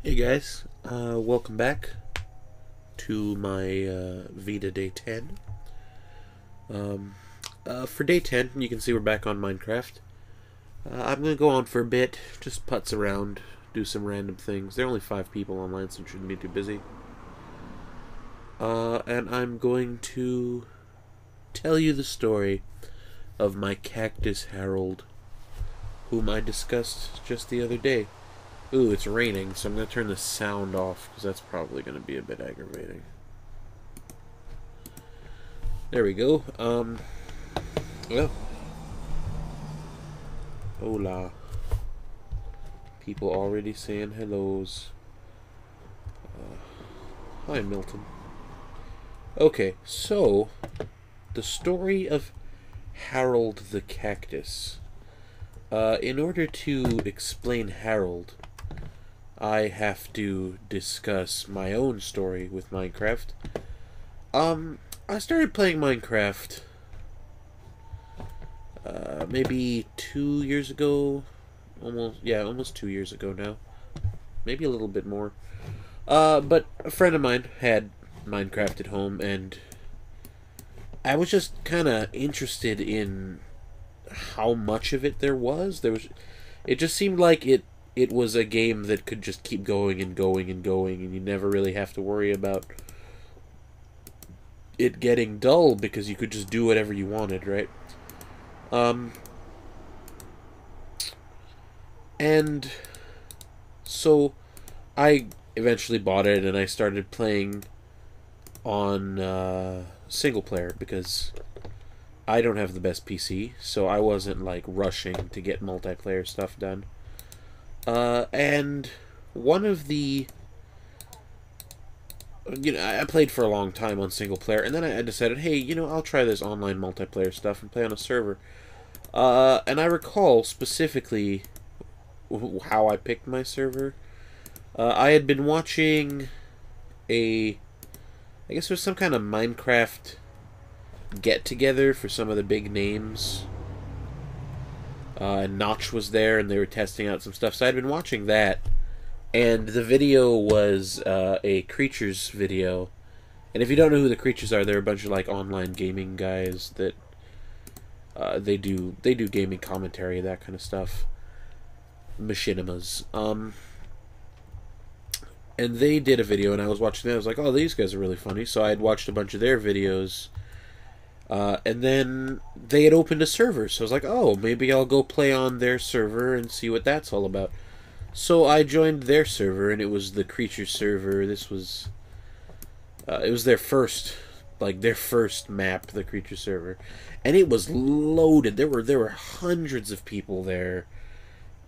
Hey guys, welcome back to my V.E.D.A Day 10. For Day 10, you can see we're back on Minecraft. I'm going to go on for a bit, just putz around, do some random things. There are only 5 people online, so it shouldn't be too busy. And I'm going to tell you the story of my cactus Harold, whom I discussed just the other day. Ooh, it's raining, so I'm going to turn the sound off, because that's probably going to be a bit aggravating. There we go. Well. Hola. People already saying hellos. Hi, Milton. Okay, so, the story of Harold the Cactus. In order to explain Harold, I have to discuss my own story with Minecraft. I started playing Minecraft maybe 2 years ago. Almost 2 years ago now. Maybe a little bit more. But a friend of mine had Minecraft at home, and I was just kind of interested in how much of it there was. It just seemed like it was a game that could just keep going and going and going, and you never really have to worry about it getting dull because you could just do whatever you wanted, right? And so I eventually bought it and I started playing on single player because I don't have the best PC, so I wasn't like rushing to get multiplayer stuff done. And one of the I played for a long time on single player, and then I decided, hey, I'll try this online multiplayer stuff and play on a server. And I recall specifically how I picked my server. I had been watching I guess it was some kind of Minecraft get-together for some of the big names. And Notch was there, and they were testing out some stuff, so I'd been watching that. And the video was a creatures video. And if you don't know who the creatures are, they're a bunch of like online gaming guys that they do gaming commentary, that kind of stuff. Machinimas. And they did a video, and I was watching that. I was like, oh, these guys are really funny. So I had watched a bunch of their videos. And then they had opened a server. So I was like, oh, maybe I'll go play on their server and see what that's all about. So I joined their server, and it was the creature server. This was, it was their first map, the creature server, and it was loaded. There were hundreds of people there,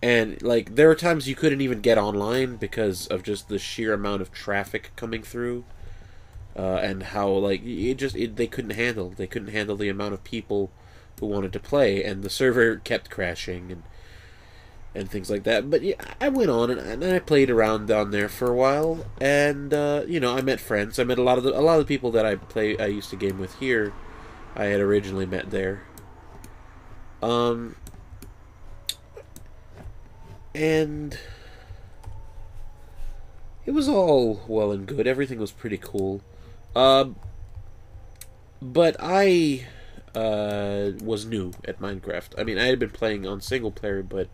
and like there were times you couldn't even get online because of just the sheer amount of traffic coming through, and how like they couldn't handle the amount of people who wanted to play, and the server kept crashing and things like that. But yeah, I went on and I played around down there for a while, and I met friends. I met a lot of the people that I used to game with here. I had originally met there. And it was all well and good. Everything was pretty cool. But I was new at Minecraft. I mean, I had been playing on single player, but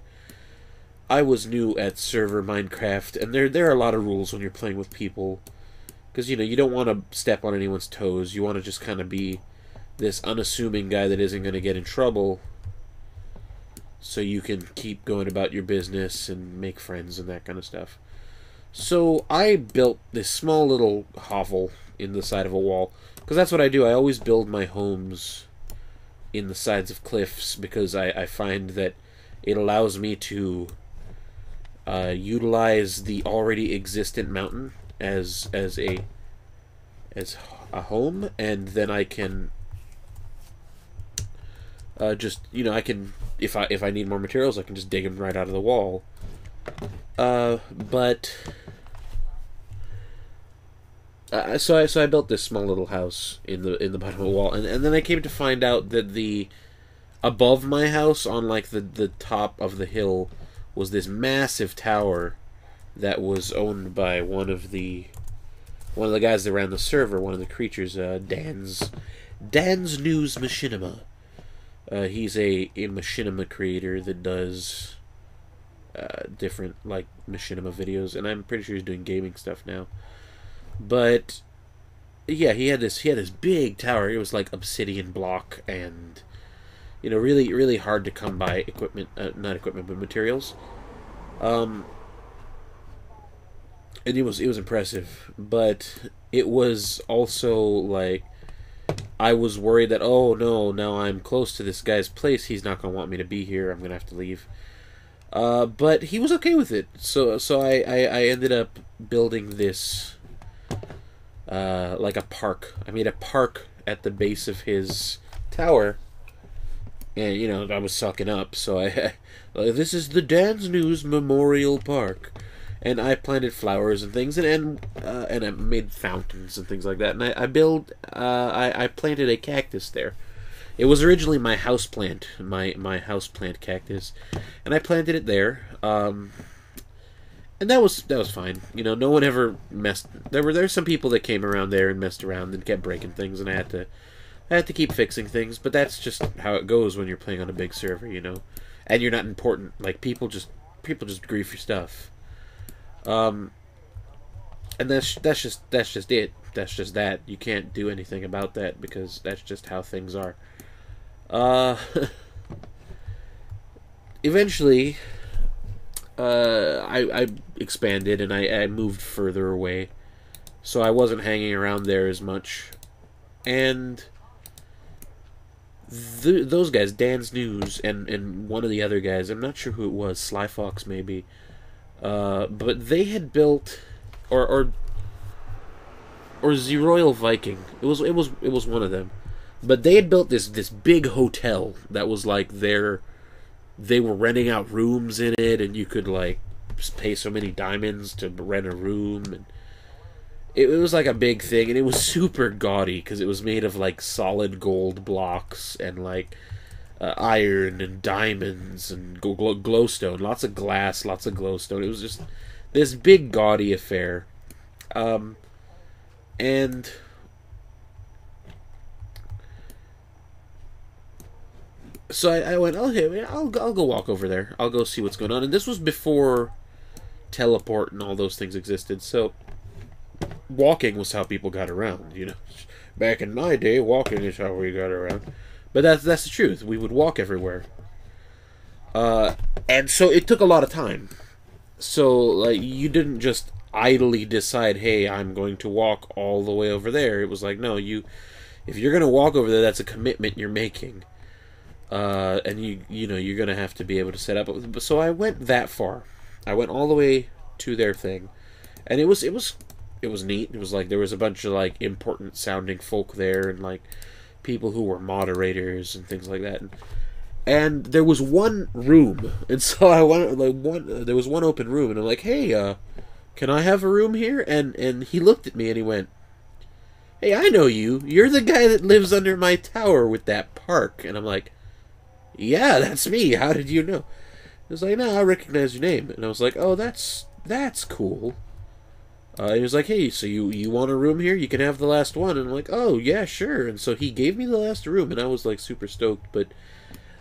I was new at server Minecraft, and there are a lot of rules when you're playing with people, because you don't want to step on anyone's toes. You want to just kind of be this unassuming guy that isn't going to get in trouble, so you can keep going about your business and make friends and that kind of stuff. So I built this small little hovel in the side of a wall, because that's what I do. I always build my homes in the sides of cliffs, because I find that it allows me to utilize the already existent mountain as a home, and then I can I can, if I need more materials, I can just dig them right out of the wall. So I built this small little house in the bottom of the wall, and then I came to find out that above my house, on like the top of the hill, was this massive tower that was owned by one of the guys that ran the server, one of the creatures, Dan's News Machinima. He's a machinima creator that does different like machinima videos, and I'm pretty sure he's doing gaming stuff now. But yeah, he had this big tower. It was like obsidian block, and really really hard to come by equipment, not equipment but materials. And it was impressive, but it was also like I was worried that, oh no, now I'm close to this guy's place, he's not gonna want me to be here, I'm gonna have to leave. But he was okay with it, so I ended up building this like a park. I made a park at the base of his tower, and I was sucking up, so this is the Dan's News Memorial Park. And I planted flowers and things, and I made fountains and things like that. And I planted a cactus there. It was originally my houseplant, my houseplant cactus, and I planted it there. And that was fine. No one ever messed. There were some people that came around there and messed around and kept breaking things, and I had to keep fixing things. But that's just how it goes when you're playing on a big server, and you're not important. Like people just grief your stuff. And that's just it. That's just that. You can't do anything about that because that's just how things are. Eventually, I expanded and I moved further away, so I wasn't hanging around there as much. And those guys, Dan's News, and one of the other guys, I'm not sure who it was, Sly Fox maybe. But they had built, or the Royal Viking. It was one of them. But they had built this big hotel that was like they were renting out rooms in it, and you could like pay so many diamonds to rent a room, and it was like a big thing, and it was super gaudy because it was made of like solid gold blocks and like iron and diamonds and glowstone, lots of glass, lots of glowstone. It was just this big gaudy affair, and so I went, okay, I'll go walk over there. I'll go see what's going on. And this was before teleport and all those things existed, so walking was how people got around. Back in my day, walking is how we got around. But that's the truth. We would walk everywhere. And so it took a lot of time. So, like, you didn't just idly decide, hey, I'm going to walk all the way over there. It was like, no, if you're going to walk over there, that's a commitment you're making. And you're going to have to be able to set up. So I went that far. I went all the way to their thing. And it was neat. It was like there was a bunch of, like, important sounding folk there, and, like, people who were moderators and things like that, and there was one room, and so I went there was one open room, and I'm like, hey, can I have a room here? And he looked at me and he went, hey, I know you're the guy that lives under my tower with that park. And I'm like, yeah, that's me, how did you know? He was like, no, I recognize your name. And I was like, oh, that's cool. He was like, hey, so you want a room here? You can have the last one. And I'm like, oh, yeah, sure. And so he gave me the last room, and I was, like, super stoked. But,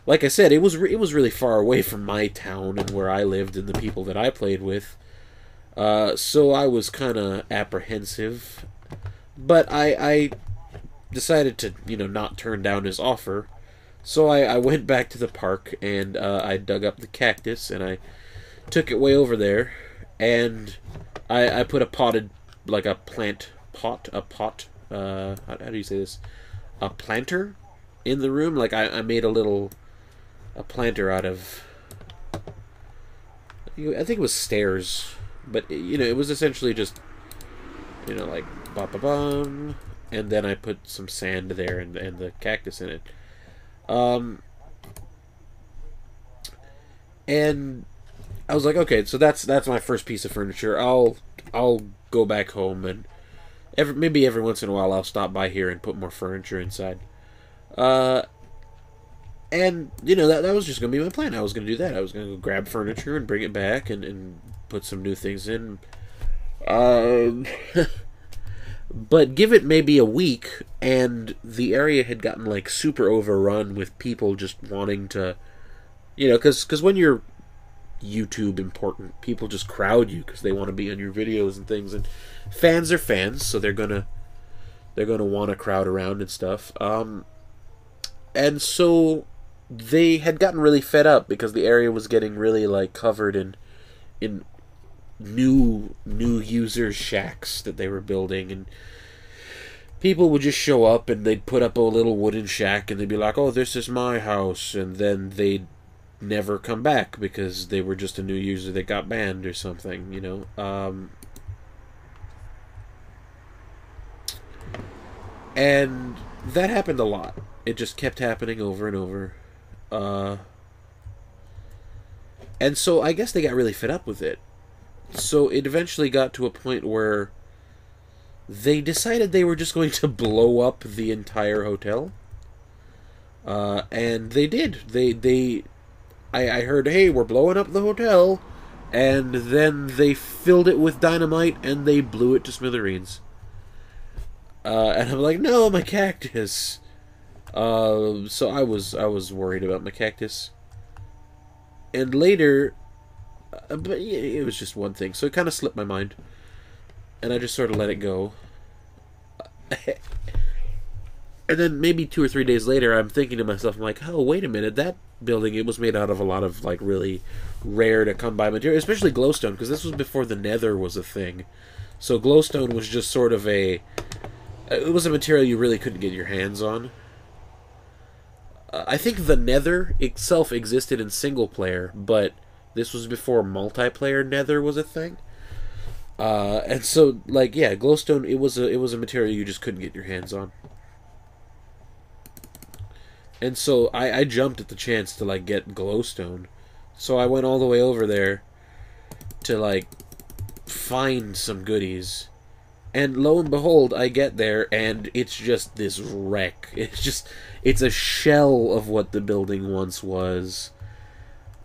like I said, it was really far away from my town and where I lived and the people that I played with. So I was kind of apprehensive. But I decided to, not turn down his offer. So I went back to the park, and I dug up the cactus, and I took it way over there, and I put a potted, like a plant pot, how do you say this? A planter in the room. Like I made a planter out of, I think it was stairs, but it was essentially just, like ba-ba-bum, and then I put some sand there and the cactus in it. And I was like, okay, so that's my first piece of furniture. I'll go back home, and maybe every once in a while I'll stop by here and put more furniture inside. And that was just gonna be my plan. I was gonna do that. I was gonna go grab furniture and bring it back and put some new things in. Um, but give it maybe a week, and the area had gotten like super overrun with people just wanting to, because when you're YouTube important, people just crowd you because they want to be on your videos and things, and fans are fans, so they're gonna want to crowd around and stuff. And so they had gotten really fed up because the area was getting really like covered in new users shacks that they were building, and people would just show up and they'd put up a little wooden shack and they'd be like, "Oh, this is my house," and then they'd never come back because they were just a new user that got banned or something. And that happened a lot. It just kept happening over and over. And so I guess they got really fed up with it. So it eventually got to a point where they decided they were just going to blow up the entire hotel. And they did. I heard, "Hey, we're blowing up the hotel," and then they filled it with dynamite and they blew it to smithereens. And I'm like, "No, my cactus." So I was worried about my cactus. And later, but it was just one thing, so it kind of slipped my mind, and I just sort of let it go. And then maybe 2 or 3 days later, I'm thinking to myself, I'm like, "Oh, wait a minute, that building, it was made out of a lot of like really rare to come by material, especially glowstone, because this was before the nether was a thing. So glowstone was just sort of it was a material you really couldn't get your hands on. I think the nether itself existed in single player, but this was before multiplayer nether was a thing. And so, like, yeah, glowstone, it was a material you just couldn't get your hands on. And so I jumped at the chance to like get glowstone. So I went all the way over there to like find some goodies. And lo and behold, I get there and it's just this wreck. It's a shell of what the building once was.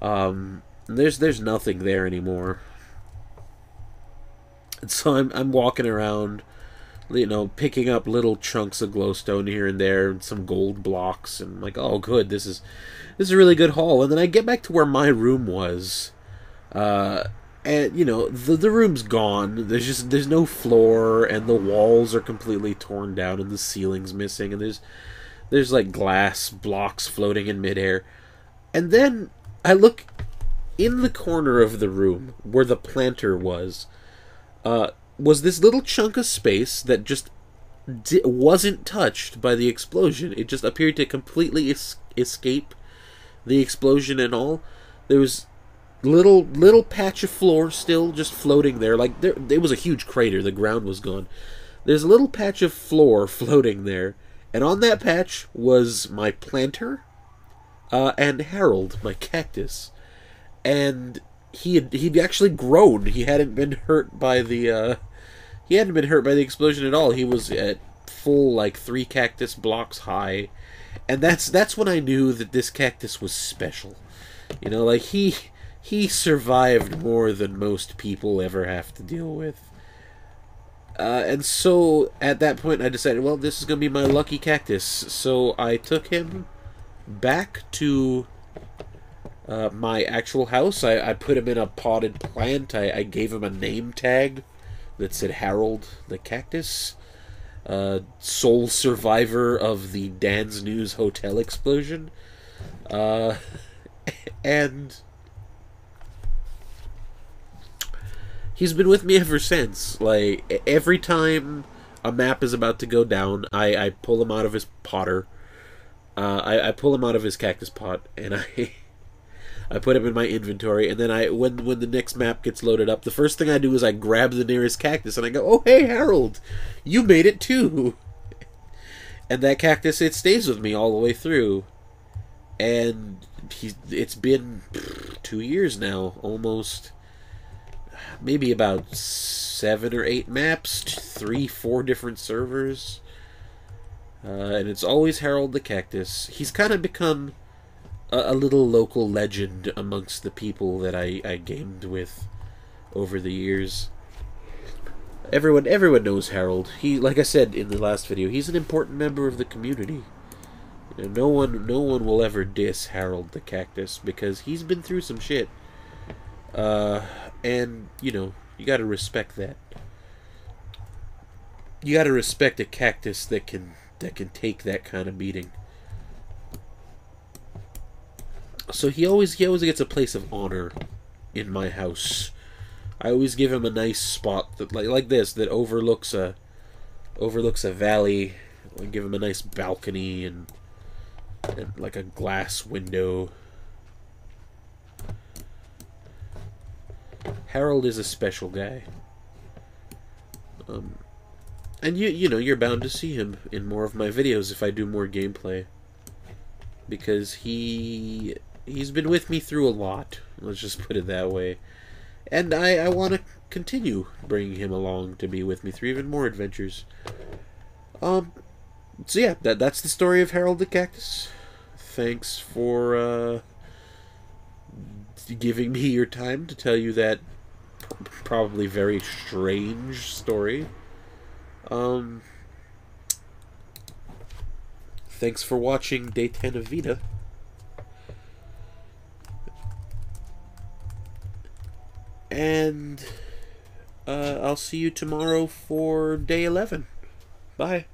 There's nothing there anymore. And so I'm walking around, picking up little chunks of glowstone here and there, and some gold blocks, and I'm like, "Oh, good, this is a really good haul." And then I get back to where my room was, and the room's gone. There's no floor, and the walls are completely torn down, and the ceiling's missing, and there's like glass blocks floating in midair. And then I look in the corner of the room where the planter was this little chunk of space that just wasn't touched by the explosion. It just appeared to completely escape the explosion and all. There was little patch of floor still just floating there. Like, there was a huge crater. The ground was gone. There's a little patch of floor floating there. And on that patch was my planter and Harold, my cactus. And he'd actually grown. He hadn't been hurt by the explosion at all. He was at full, like, 3 cactus blocks high. And that's when I knew that this cactus was special. Like, he survived more than most people ever have to deal with. And so, at that point, I decided, well, this is going to be my lucky cactus. So I took him back to my actual house. I put him in a potted plant. I gave him a name tag that said Harold the Cactus, sole survivor of the Dan's News hotel explosion. And he's been with me ever since. Like, every time a map is about to go down, I pull him out of his potter. I pull him out of his cactus pot, and I put him in my inventory, and then when the next map gets loaded up, the first thing I do is I grab the nearest cactus, and I go, "Oh, hey, Harold, you made it too." And that cactus, it stays with me all the way through. And it's been 2 years now, almost. Maybe about 7 or 8 maps, 3, 4 different servers. And it's always Harold the Cactus. He's kind of become a little local legend amongst the people that I gamed with. over the years. Everyone knows Harold. He, like I said in the last video, he's an important member of the community. You know, no one will ever diss Harold the cactus because he's been through some shit. And you know, you gotta respect that. You gotta respect a cactus that can take that kind of beating. So he always gets a place of honor in my house. I always give him a nice spot that like this that overlooks a valley. I give him a nice balcony and like a glass window. Harold is a special guy. And you know, you're bound to see him in more of my videos if I do more gameplay. Because he's been with me through a lot. Let's just put it that way. And I want to continue bringing him along to be with me through even more adventures. So yeah, that's the story of Harold the Cactus. Thanks for giving me your time to tell you that probably very strange story. Thanks for watching Day 10 of V.E.D.A. And I'll see you tomorrow for Day 11. Bye.